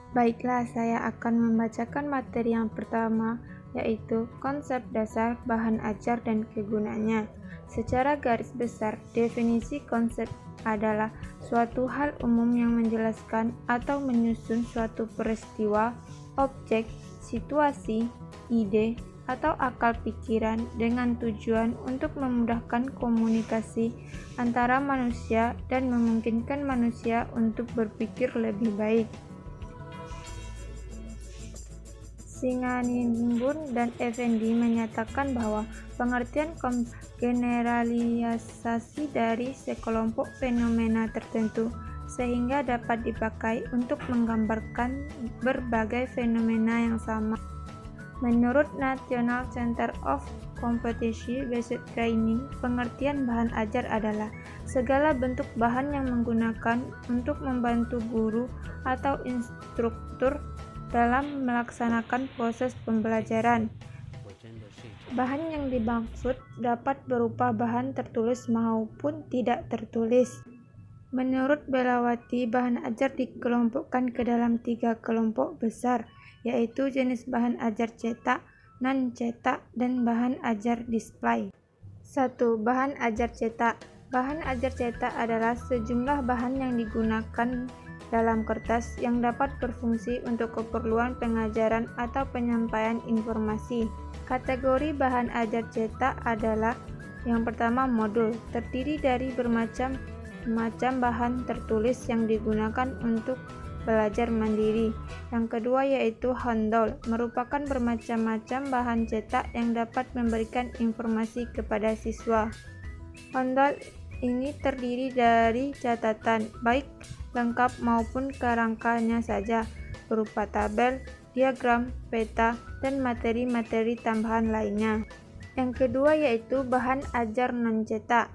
Baiklah, saya akan membacakan materi yang pertama, yaitu konsep dasar bahan ajar dan kegunaannya. Secara garis besar, definisi konsep adalah suatu hal umum yang menjelaskan atau menyusun suatu peristiwa, objek, situasi, ide, atau akal pikiran dengan tujuan untuk memudahkan komunikasi antara manusia dan memungkinkan manusia untuk berpikir lebih baik. Singanimbun dan Effendi menyatakan bahwa pengertian generalisasi dari sekelompok fenomena tertentu sehingga dapat dipakai untuk menggambarkan berbagai fenomena yang sama. Menurut National Center of Competency-Based Training, pengertian bahan ajar adalah segala bentuk bahan yang menggunakan untuk membantu guru atau instruktur dalam melaksanakan proses pembelajaran. Bahan yang dimaksud dapat berupa bahan tertulis maupun tidak tertulis. Menurut Belawati, bahan ajar dikelompokkan ke dalam 3 kelompok besar, yaitu jenis bahan ajar cetak, non-cetak, dan bahan ajar display. 1. Bahan ajar cetak. Bahan ajar cetak adalah sejumlah bahan yang digunakan dalam kertas yang dapat berfungsi untuk keperluan pengajaran atau penyampaian informasi. Kategori bahan ajar cetak adalah yang pertama modul, terdiri dari bermacam-macam bahan tertulis yang digunakan untuk belajar mandiri. Yang kedua yaitu handle, merupakan bermacam-macam bahan cetak yang dapat memberikan informasi kepada siswa. Handle ini terdiri dari catatan, baik lengkap maupun kerangkanya saja, berupa tabel, diagram, peta, dan materi-materi tambahan lainnya. Yang kedua yaitu bahan ajar non-cetak.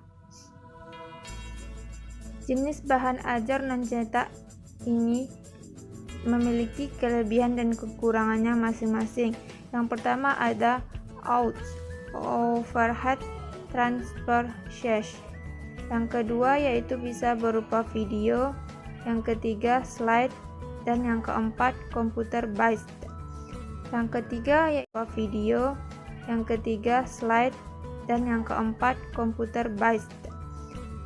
Jenis bahan ajar non-cetak ini memiliki kelebihan dan kekurangannya masing-masing. Yang pertama ada overhead transfer charge. Yang kedua yaitu bisa berupa video. Yang ketiga slide, dan yang keempat computer based. Yang ketiga yaitu video, yang ketiga slide, dan yang keempat computer based.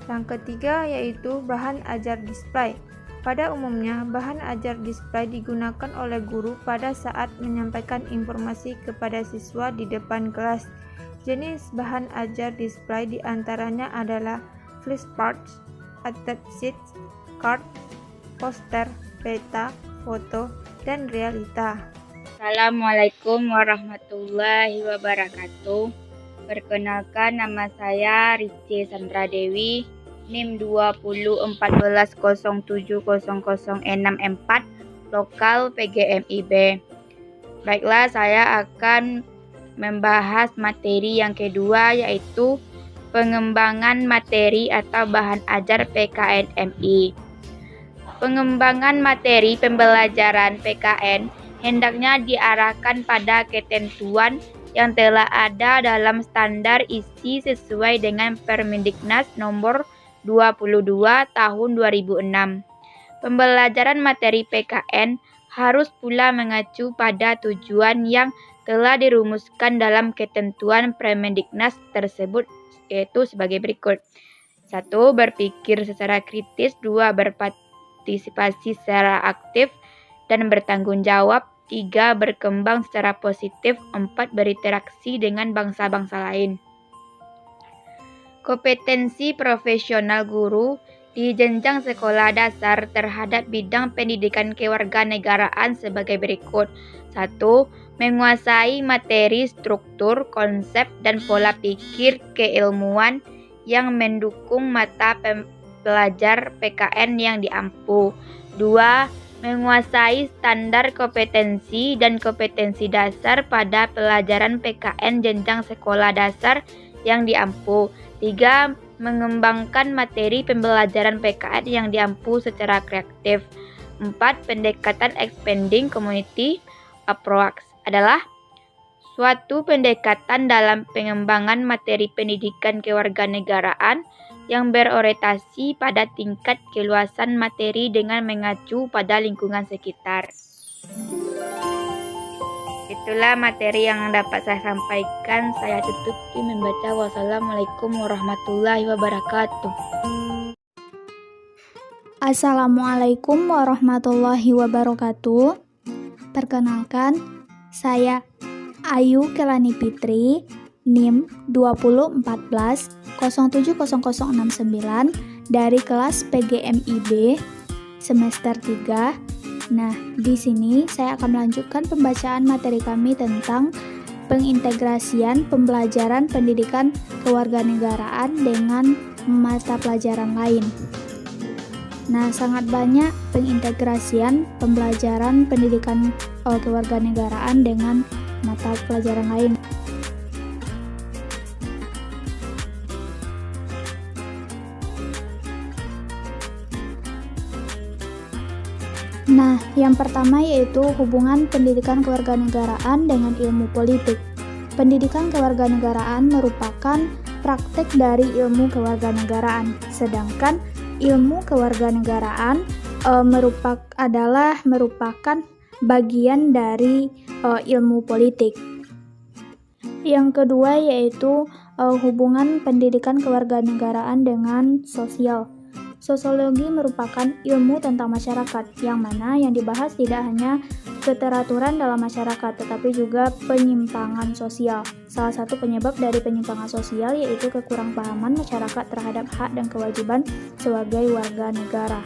Yang ketiga yaitu bahan ajar display. Pada umumnya, bahan ajar display digunakan oleh guru pada saat menyampaikan informasi kepada siswa di depan kelas. Jenis bahan ajar display diantaranya adalah flashcards, attached card, poster, peta, foto, dan realita. Assalamualaikum warahmatullahi wabarakatuh. Perkenalkan, nama saya Rici Sandra Dewi, NIM 2014070064, lokal PGMIB. Baiklah, saya akan membahas materi yang kedua, yaitu pengembangan materi atau bahan ajar PKN-MI. Pengembangan materi pembelajaran PKN hendaknya diarahkan pada ketentuan yang telah ada dalam standar isi sesuai dengan Permendiknas nomor 22 tahun 2006. Pembelajaran materi PKN harus pula mengacu pada tujuan yang telah dirumuskan dalam ketentuan Permendiknas tersebut, yaitu sebagai berikut. 1. Berpikir secara kritis. 2. Berpartisipasi secara aktif dan bertanggung jawab. 3. Berkembang secara positif. 4. Berinteraksi dengan bangsa-bangsa lain. Kompetensi profesional guru di jenjang sekolah dasar terhadap bidang pendidikan kewarganegaraan sebagai berikut. 1. Menguasai materi, struktur, konsep, dan pola pikir keilmuan yang mendukung mata pelajar PKN yang diampu. 2. Menguasai standar kompetensi dan kompetensi dasar pada pelajaran PKN jenjang sekolah dasar yang diampu. 3. Mengembangkan materi pembelajaran PKN yang diampu secara kreatif. 4. Pendekatan expanding community approach adalah suatu pendekatan dalam pengembangan materi pendidikan kewarganegaraan yang berorientasi pada tingkat keluasan materi dengan mengacu pada lingkungan sekitar. Itulah materi yang dapat saya sampaikan. Saya tutup membaca. Wassalamualaikum warahmatullahi wabarakatuh. Assalamualaikum warahmatullahi wabarakatuh. Perkenalkan, saya Ayu Kelani Fitri, NIM 2014070069 dari kelas PGMIB semester 3. Nah, di sini saya akan melanjutkan pembacaan materi kami tentang pengintegrasian pembelajaran pendidikan kewarganegaraan dengan mata pelajaran lain. Nah, sangat banyak pengintegrasian pembelajaran pendidikan kewarganegaraan dengan mata pelajaran lain. Nah, yang pertama yaitu hubungan pendidikan kewarganegaraan dengan ilmu politik. Pendidikan kewarganegaraan merupakan praktek dari ilmu kewarganegaraan, sedangkan ilmu kewarganegaraan merupakan bagian dari ilmu politik. Yang kedua yaitu hubungan pendidikan kewarganegaraan dengan sosial. Sosiologi merupakan ilmu tentang masyarakat, yang mana yang dibahas tidak hanya keteraturan dalam masyarakat, tetapi juga penyimpangan sosial. Salah satu penyebab dari penyimpangan sosial yaitu kekurangpahaman masyarakat terhadap hak dan kewajiban sebagai warga negara.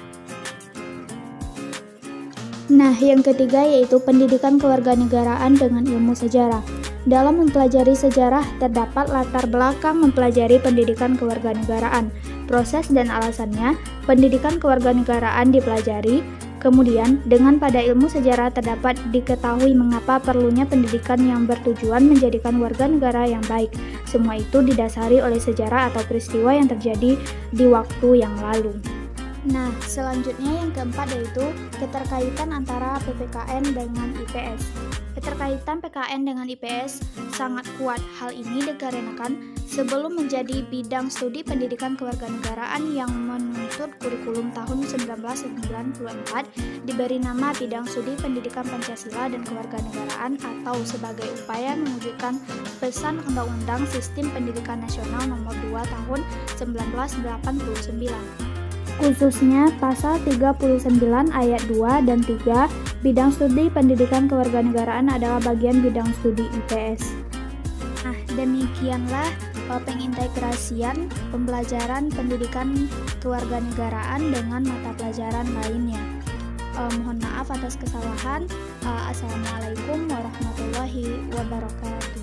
Nah, yang ketiga yaitu pendidikan kewarganegaraan dengan ilmu sejarah. Dalam mempelajari sejarah, terdapat latar belakang mempelajari pendidikan kewarganegaraan, proses dan alasannya. Pendidikan kewarganegaraan dipelajari, kemudian dengan pada ilmu sejarah terdapat diketahui mengapa perlunya pendidikan yang bertujuan menjadikan warga negara yang baik. Semua itu didasari oleh sejarah atau peristiwa yang terjadi di waktu yang lalu. Nah, selanjutnya yang keempat yaitu keterkaitan antara PPKN dengan IPS. Keterkaitan PKN dengan IPS sangat kuat. Hal ini dikarenakan sebelum menjadi bidang studi pendidikan kewarganegaraan yang menuntut kurikulum tahun 1994 diberi nama bidang studi pendidikan Pancasila dan kewarganegaraan atau sebagai upaya mewujudkan pesan Undang-Undang Sistem Pendidikan Nasional Nomor 2 Tahun 1989. Khususnya pasal 39 ayat 2 dan 3, bidang studi pendidikan kewarganegaraan adalah bagian bidang studi IPS. Nah, demikianlah pengintegrasian pembelajaran pendidikan kewarganegaraan dengan mata pelajaran lainnya. Mohon maaf atas kesalahan. Assalamualaikum warahmatullahi wabarakatuh.